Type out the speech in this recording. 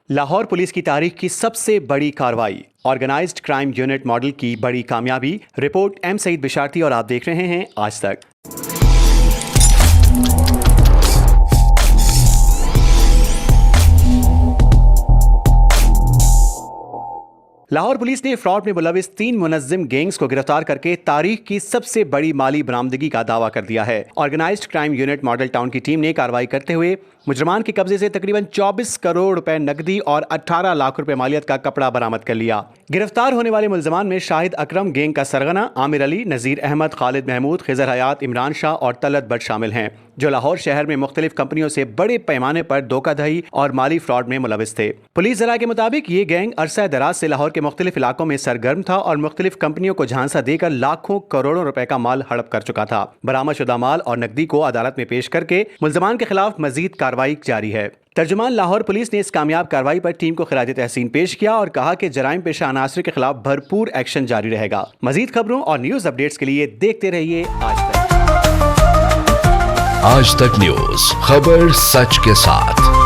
Lahore police की तारीख की सबसे बड़ी कार्रवाई, ऑर्गेनाइज्ड क्राइम यूनिट मॉडल की बड़ी कामयाबी। रिपोर्ट एम सईद बिशारती और आप देख रहे हैं आज तक। लाहौर पुलिस ने फ्रॉड में मुलविस 3 मुनज़्ज़िम गैंग्स को गिरफ्तार करके तारीख की सबसे बड़ी माली बरामदगी का दावा कर दिया है। Organised crime unit Model Town की टीम ने कार्रवाई करते हुए मुजरमान के कब्जे से तकरीबन 24 करोड़ रुपए नकदी और 18 लाख रुपए मालियत का कपड़ा बरामद कर लिया। गिरफ्तार होने वाले मुलजमान में शाहिद अकरम गैंग का सरगना, आमिर अली, नज़ीर अहमद, खालिद महमूद, खिजर हयात, इमरान शाह और तलत बट शामिल हैं, जो लाहौर शहर में मुख्तलिफ कंपनियों से बड़े पैमाने पर धोखाधड़ी और माली फ्रॉड में मुलविस थे। पुलिस जरा के मुताबिक ये गैंग अरसा दराज से लाहौर के मुख्तलिफ इलाकों में सरगर्म था और मुख्तलिफ कंपनियों को झांसा देकर लाखों करोड़ों रुपए का माल हड़प कर चुका था। बरामद शुदा माल और नकदी को अदालत में पेश करके मुलजमान के खिलाफ मजीद कार्रवाई जारी है। तर्जुमान लाहौर पुलिस ने इस कामयाब कार्रवाई पर टीम को खिराज तहसीन पेश किया और कहा कि जराइम पेशा अनासर के खिलाफ भरपूर एक्शन जारी रहेगा। मजीद खबरों और न्यूज अपडेट्स के लिए देखते रहिए आज तक। आज तक न्यूज, खबर सच के साथ।